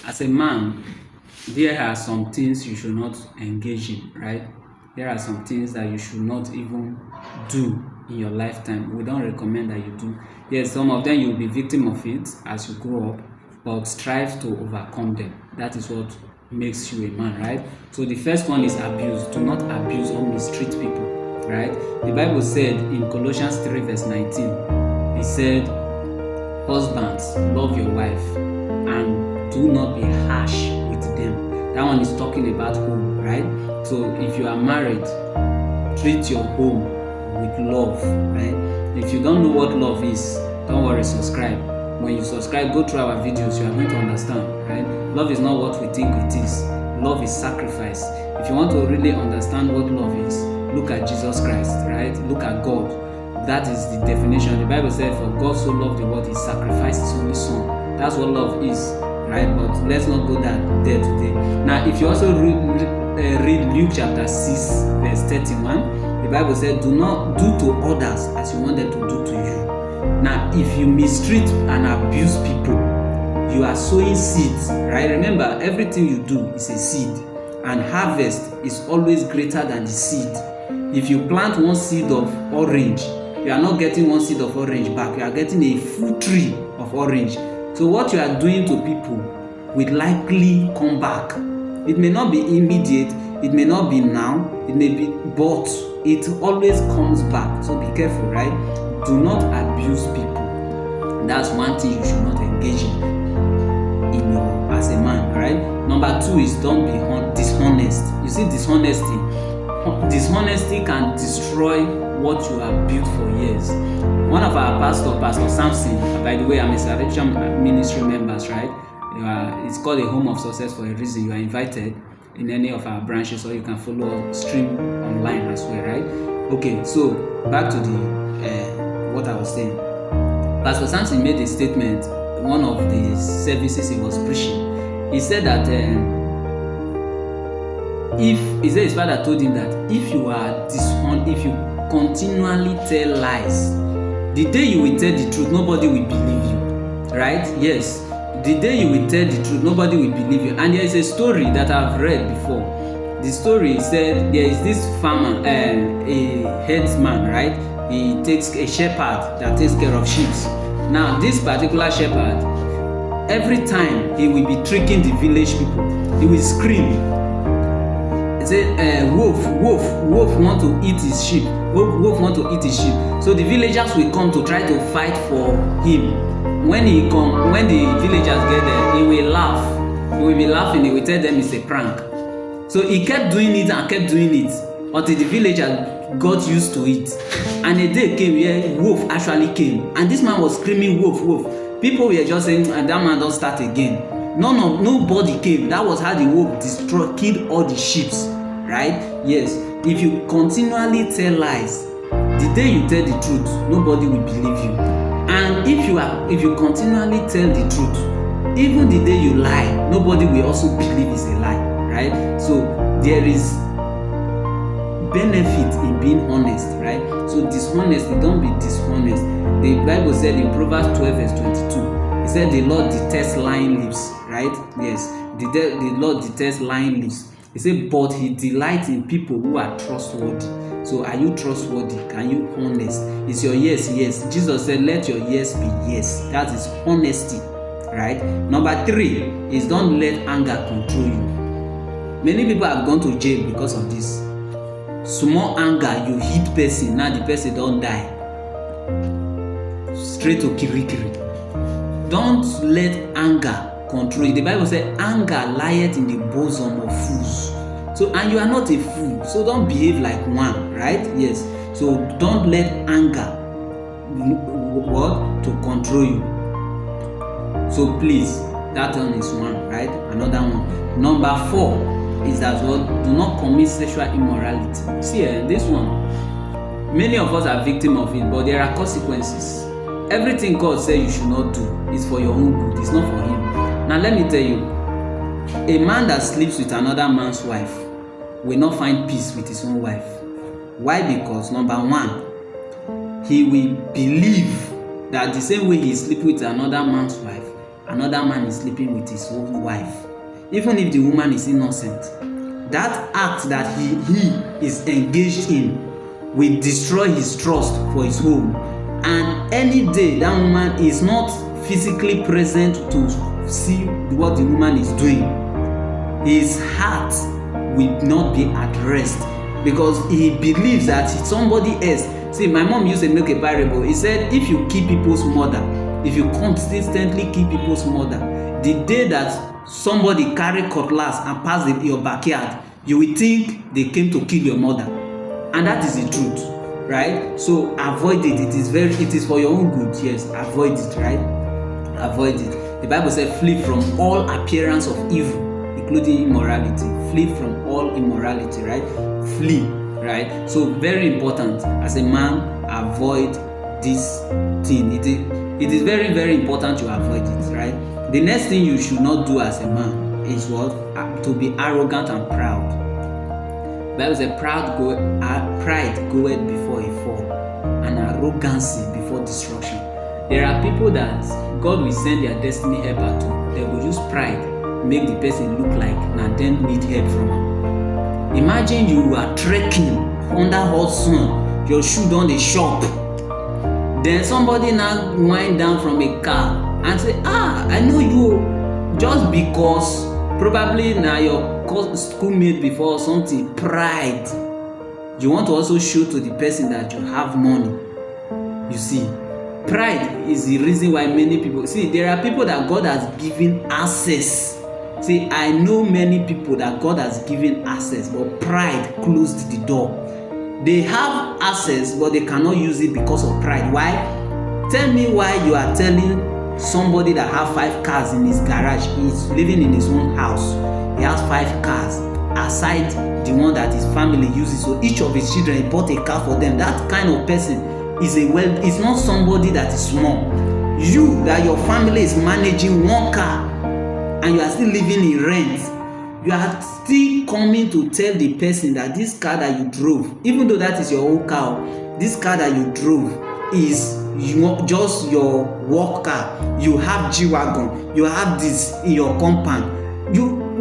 as a man, there are some things you should not engage in, right? There are some things that you should not even do in your lifetime. We don't recommend that you do. Yes, some of them you'll be victim of it as you grow up, but strive to overcome them. That is what makes you a man, right? So the first one is abuse. Do not abuse or mistreat people, right? The Bible said in Colossians 3 verse 19, it said, husbands, love your wife and do not be harsh with them. That one is talking about home, right? So if you are married, treat your home with love, right? If you don't know what love is, don't worry, subscribe. When you subscribe, go through our videos, you are going to understand, right? Love is not what we think it is. Love is sacrifice. If you want to really understand what love is, look at Jesus Christ, right? Look at God. That is the definition. The Bible said, for God so loved the world, he sacrificed his only son. That's what love is, right? But let's not go there today. Now, if you also read Luke chapter 6 verse 31, the Bible said, do not do to others as you want them to do to you. Now, if you mistreat and abuse people, you are sowing seeds, right? Remember, everything you do is a seed, and harvest is always greater than the seed. If you plant one seed of orange, you are not getting one seed of orange back. You are getting a full tree of orange. So what you are doing to people will likely come back. It may not be immediate, it may not be now, it may be, but it always comes back. So be careful, right? Do not abuse people. That's one thing you should not engage in your as a man, right? Number 2 is don't be dishonest. You see, dishonesty can destroy what you have built for years. One of our Pastor Samson, by the way, I'm a Salvation Ministry members, right? It's called a Home of Success for a reason. You are invited in any of our branches, or you can follow stream online as well, right? Okay, so back to the what I was saying. Pastor Samson made a statement one of the services he was preaching. He said that his father told him that if you are if you continually tell lies, the day you will tell the truth, nobody will believe you, right? Yes, the day you will tell the truth, nobody will believe you. And there is a story that I've read before. The story said there is this farmer, a herdsman, right? He takes a shepherd that takes care of sheep. Now, this particular shepherd, every time he will be tricking the village people, he will scream. He said, wolf, wolf, wolf want to eat his sheep. Wolf, wolf want to eat his sheep. So the villagers will come to try to fight for him. When the villagers get there, he will laugh. He will be laughing. He will tell them it's a prank. So he kept doing it and kept doing it until the villagers got used to it. And a day came where wolf actually came, and this man was screaming wolf, wolf. People were just saying, and that man don't start again. Nobody came. That was how the wolf killed all the sheep, right? Yes. If you continually tell lies, the day you tell the truth, nobody will believe you. And if you continually tell the truth, even the day you lie, nobody will also believe it's a lie, right? So there is benefit in being honest, right? So dishonesty, don't be dishonest. The Bible said in Proverbs 12 verse 22, it said the Lord detests lying lips, right? Yes, the Lord detests lying lips. He said, but he delights in people who are trustworthy. So are you trustworthy? Can you honest? Is your yes, yes? Jesus said, let your yes be yes. That is honesty, right? Number 3 is don't let anger control you. Many people have gone to jail because of this. Small anger, you hit person, now the person don't die. Straight to kirikiri. Don't let anger control you. The Bible says, anger lieth in the bosom of fools. So, and you are not a fool, so don't behave like one, right? Yes. So don't let anger to control you. So please, that one is one, right? Another one. Number 4 is that do not commit sexual immorality. See, this one, many of us are victims of it, but there are consequences. Everything God said you should not do is for your own good. It's not for Him. Now let me tell you, a man that sleeps with another man's wife will not find peace with his own wife. Why? Because number 1, he will believe that the same way he sleeps with another man's wife, another man is sleeping with his own wife, even if the woman is innocent, that act that he is engaged in will destroy his trust for his home. And any day that woman is not physically present to see what the woman is doing, his heart will not be at rest, because he believes that somebody else. See, my mom used to make a parable. He said, if you kill people's mother, if you consistently kill people's mother, the day that somebody carry cutlass and pass your backyard, you will think they came to kill your mother. And that is the truth, right? So avoid it. It is for your own good. Yes, avoid it, right? Avoid it. The Bible says, flee from all appearance of evil, including immorality. Flee from all immorality, right? Flee, right? So very important, as a man, avoid this thing. It is very, very important to avoid it, right? The next thing you should not do as a man is what? To be arrogant and proud. The Bible says, pride goeth before a fall, and arrogancy before destruction. There are people that God will send their destiny helper to. They will use pride, make the person look like na dem need help from am. Imagine you are trekking under hot sun, your shoe don dey shop. Then somebody now wind down from a car and say, I know you, just because probably na your schoolmate before or something. Pride. You want to also show to the person that you have money. You see, pride is the reason why many people, see, there are people that God has given access. See, I know many people that God has given access, but pride closed the door. They have access, but they cannot use it because of pride. Why? Tell me why you are telling somebody that have 5 cars in his garage, he's living in his own house, he has 5 cars aside the one that his family uses. So each of his children, he bought a car for them. That kind of person is not somebody that is small. You, that your family is managing 1 car and you are still living in rent, you are still coming to tell the person that this car that you drove, even though that is your own car, this car that you drove is just your work car. You have G-Wagon, you have this in your compound.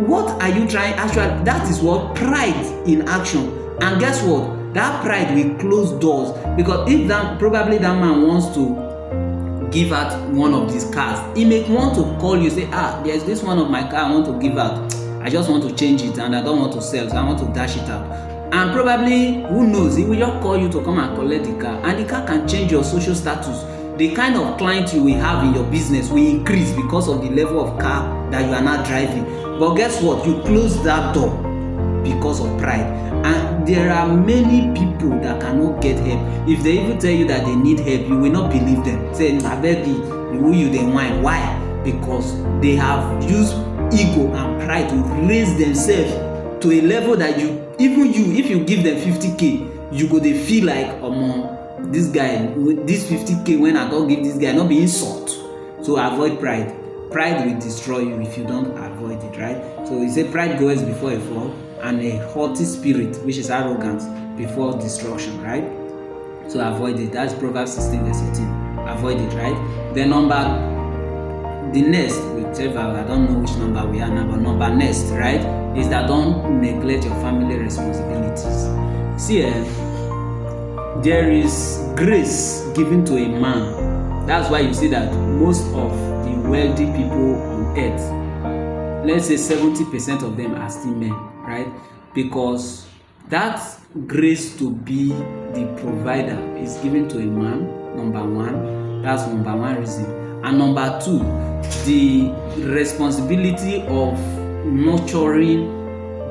What are you trying? Actually, that is what pride in action. And guess what? That pride will close doors, because if probably that man wants to give out one of these cars, he may want to call you, say, there's this one of my car I want to give out. I just want to change it and I don't want to sell, so I want to dash it out. And probably, who knows, he will just call you to come and collect the car, and the car can change your social status. The kind of client you will have in your business will increase because of the level of car that you are now driving. But guess what? You close that door because of pride. And there are many people that cannot get help. If they even tell you that they need help, you will not believe them. Say, I beg you, who you dey whine? Why? Because they have used ego and pride to raise themselves to a level that if you give them 50k, you go dey feel like, this guy, this 50k, when I don't give this guy, not be insult. So avoid pride. Pride will destroy you if you don't avoid it, right? So he said, pride goes before a fall, and a haughty spirit, which is arrogance, before destruction, right? So avoid it. That's Proverbs 16 verse 18. Avoid it, right? The next, whichever, I don't know which number we are now, but number next, right, is that don't neglect your family responsibilities. See, there is grace given to a man. That's why you see that most of the wealthy people on earth, let's say 70% of them are still men, right? Because that grace to be the provider is given to a man, number one. That's number one reason. And number two, the responsibility of nurturing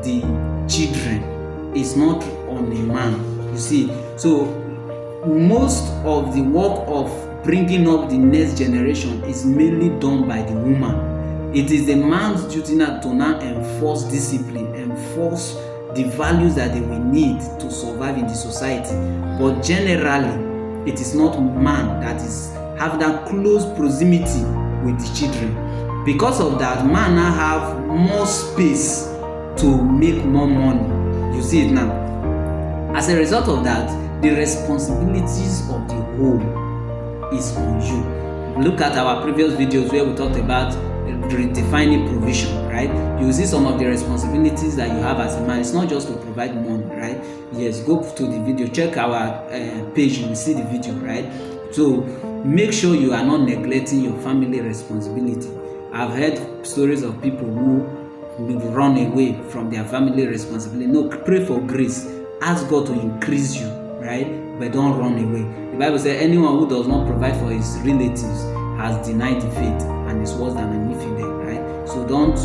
the children is not on a man. You see, so most of the work of bringing up the next generation is mainly done by the woman. It is the man's duty now to now enforce discipline, enforce the values that they will need to survive in the society. But generally, it is not man that is have that close proximity with the children. Because of that, man now have more space to make more money. You see it now. As a result of that, the responsibilities of the home is on you. look at our previous videos where we talked about redefining provision, right? You see some of the responsibilities that you have as a man. It's not just to provide money, right? Yes, go to the video, check our page, you will see the video, right? So make sure you are not neglecting your family responsibility. I've heard stories of people who run away from their family responsibility. No, pray for grace. Ask God to increase you, right? But don't run away. The Bible says anyone who does not provide for his relatives has denied the faith and is worse than an infidel, right? So don't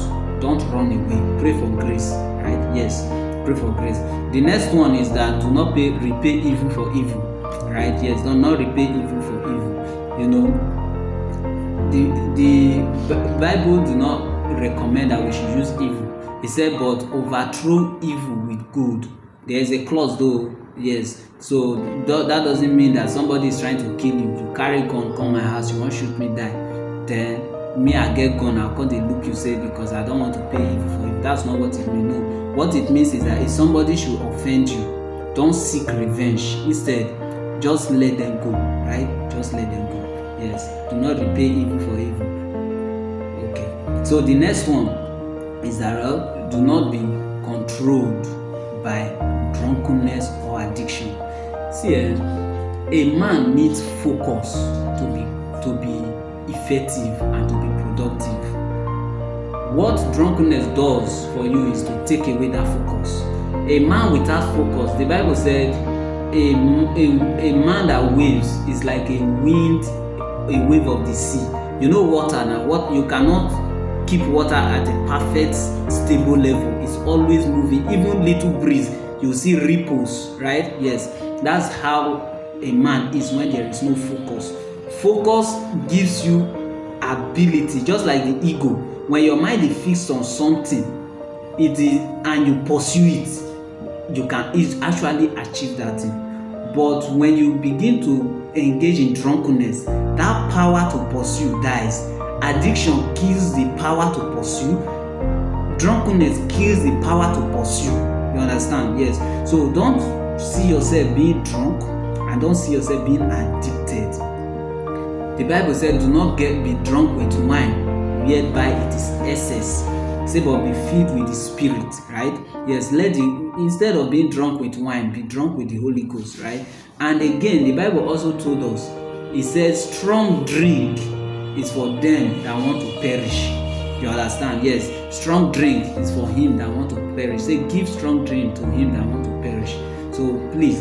run away. Pray for grace, right? Yes, pray for grace. The next one is that do not repay evil for evil, right? Yes, do not repay evil for evil. You know, the Bible do not recommend that we should use evil. It said, but overthrow evil with good. There is a clause though. Yes, so that doesn't mean that somebody is trying to kill you. You carry gun, come my house, you want to shoot me, die. Then me, I get gun, I'll come they look you say because I don't want to pay evil for it. That's not what it means. No, what it means is that if somebody should offend you, don't seek revenge. Instead, just let them go, right? Just let them go. Yes, do not repay evil for evil. Okay. So the next one is that do not be controlled by drunkenness or addiction. See, a man needs focus to be effective and to be productive. What drunkenness does for you is to take away that focus. A man without focus, the Bible said, a man that waves is like a wave of the sea. You know water now. What you cannot keep water at a perfect stable level. It's always moving. Even little breeze, you see ripples, right? Yes, that's how a man is when there is no focus. Focus gives you ability, just like the ego. When your mind is fixed on something, and you pursue it, you can actually achieve that thing. But when you begin to engage in drunkenness, that power to pursue dies. Addiction kills the power to pursue. Drunkenness kills the power to pursue. You understand? Yes. So don't see yourself being drunk and don't see yourself being addicted. The Bible said, do not be drunk with wine, whereby it is excess. Say, but be filled with the Spirit, right? Yes, instead of being drunk with wine, be drunk with the Holy Ghost, right? And again, the Bible also told us, it says, strong drink is for them that want to perish. You understand? Yes, strong drink is for him that want to perish. Say, give strong drink to him that want to perish. So please,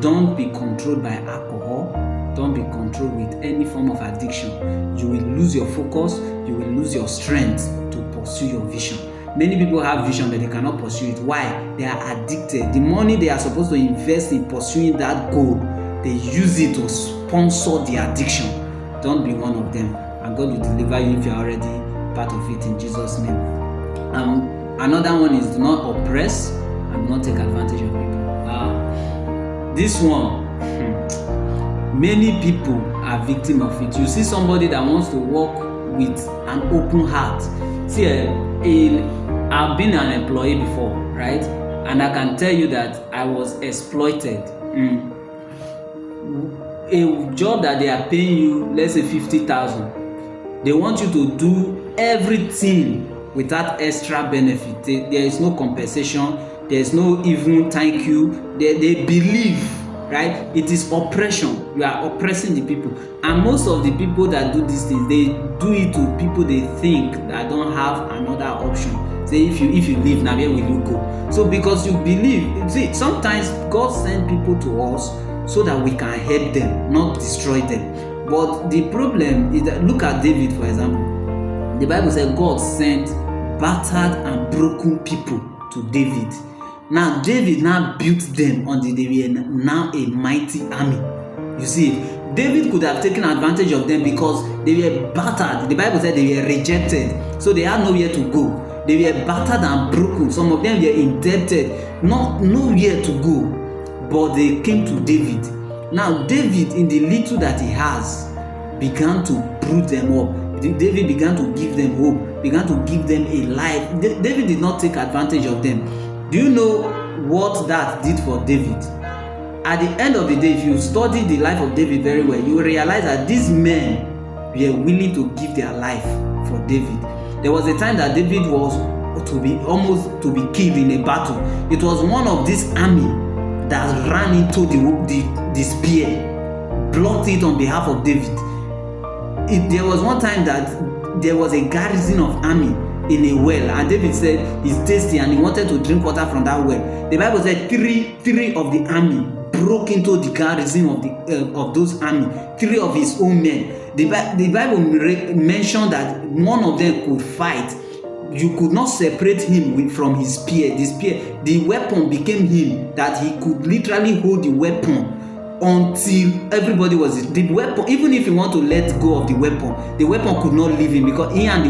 don't be controlled by alcohol. Don't be controlled with any form of addiction. You will lose your focus. You will lose your strength to pursue your vision. Many people have vision, but they cannot pursue it. Why? They are addicted. The money they are supposed to invest in pursuing that goal, they use it to sponsor the addiction. Don't be one of them. And God will deliver you if you are already part of it in Jesus' name. Another one is do not oppress and do not take advantage of people. This one, many people are victim of it. You see somebody that wants to walk with an open heart. See, I've been an employee before, right? And I can tell you that I was exploited. A job that they are paying you, let's say 50,000, they want you to do everything without extra benefit. There is no compensation. There is no even thank you. They believe, right? It is oppression. You are oppressing the people. And most of the people that do these things, they do it to people they think that don't have another option. Say, if you leave now, where will you go? So because you believe, see, sometimes God sends people to us so that we can help them, not destroy them. But the problem is that, look at David, for example. The Bible said God sent battered and broken people to David. Now, David now built them until they were now a mighty army. You see, David could have taken advantage of them because they were battered. The Bible said they were rejected, so they had nowhere to go. They were battered and broken. Some of them were indebted, nowhere to go. But they came to David. Now, David, in the little that he has, began to build them up. David began to give them hope, began to give them a life. David did not take advantage of them. Do you know what that did for David? at the end of the day, if you study the life of David very well, you will realize that these men were willing to give their life for David. There was a time that David was almost to be killed in a battle. It was one of this army that ran into the spear, blocked it on behalf of David. There was one time that there was a garrison of army in a well, and David said he's thirsty and he wanted to drink water from that well. The Bible said three of the army broke into the garrison of those army, 3 of his own men. The Bible mentioned that one of them could fight. You could not separate him from his spear. The weapon became him, that he could literally hold the weapon until everybody was the weapon. Even if he want to let go of the weapon could not leave him, because he and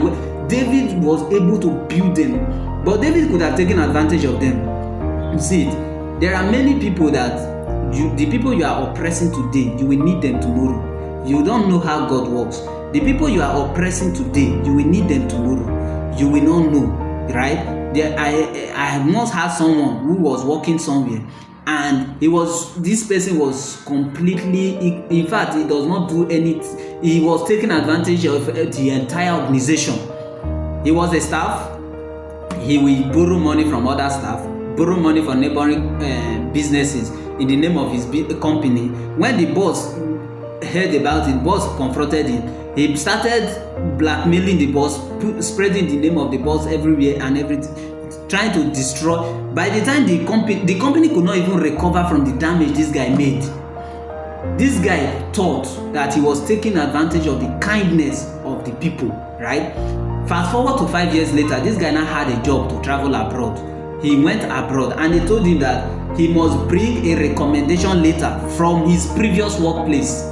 David was able to build them. But David could have taken advantage of them. You see it. There are many people that the people you are oppressing today, you will need them tomorrow. You don't know how God works. The people you are oppressing today, you will need them tomorrow. You will not know, right? I once had someone who was working somewhere, and this person was completely, in fact, he does not do anything. He was taking advantage of the entire organization. He was a staff. He will borrow money from other staff, borrow money from neighboring businesses in the name of his company. When the boss heard about it, boss confronted him. He started blackmailing the boss, spreading the name of the boss everywhere and everything, trying to destroy. By the time the company could not even recover from the damage this guy made. This guy thought that he was taking advantage of the kindness of the people, right? Fast forward to 5 years later, this guy now had a job to travel abroad. He went abroad and they told him that he must bring a recommendation letter from his previous workplace.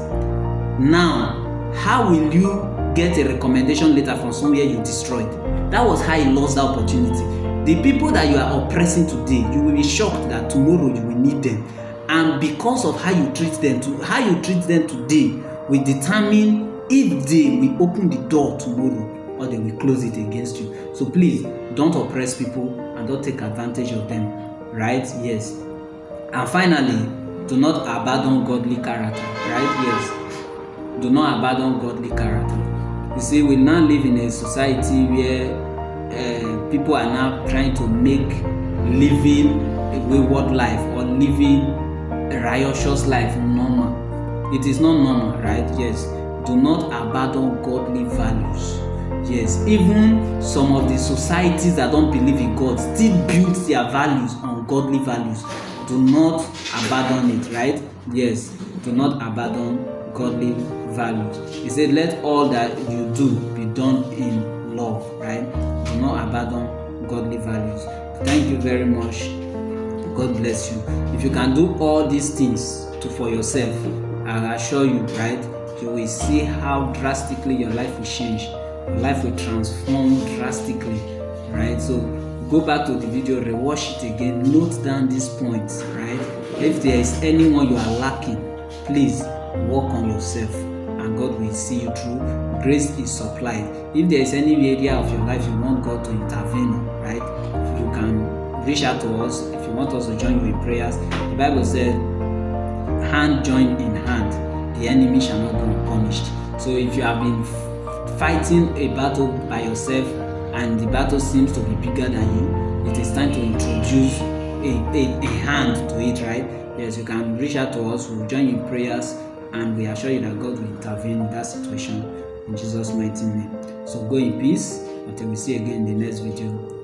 Now, how will you get a recommendation letter from somewhere you destroyed? That was how he lost the opportunity. The people that you are oppressing today, you will be shocked that tomorrow you will need them. And because of how you treat them today will determine if they will open the door tomorrow or they will close it against you. So please, don't oppress people and don't take advantage of them, right? Yes. And finally, do not abandon godly character, right? Yes. Do not abandon godly character. You see, we now live in a society where people are now trying to make living a wayward life or living a riotous life normal. It is not normal, right? Yes. Do not abandon godly values. Yes, even some of the societies that don't believe in God still build their values on godly values. Do not abandon it, right? Yes, do not abandon godly values. He said, let all that you do be done in love, right? Do not abandon godly values. Thank you very much. God bless you. If you can do all these things for yourself, I assure you, right, you will see how drastically your life will change. Your life will transform drastically, right? So go back to the video, rewatch it again, note down these points, right? If there is anyone you are lacking, please work on yourself and God will see you through. Grace is supplied. If there is any area of your life you want God to intervene, right, you can reach out to us. If you want us to join you in prayers, the Bible said, hand joined in hand, the enemy shall not go unpunished. So if you have been fighting a battle by yourself and the battle seems to be bigger than you, it is time to introduce a hand to it, right? Yes, you can reach out to us. We'll join you in prayers and we assure you that God will intervene in that situation in Jesus' mighty name. So go in peace until we see you again in the next video.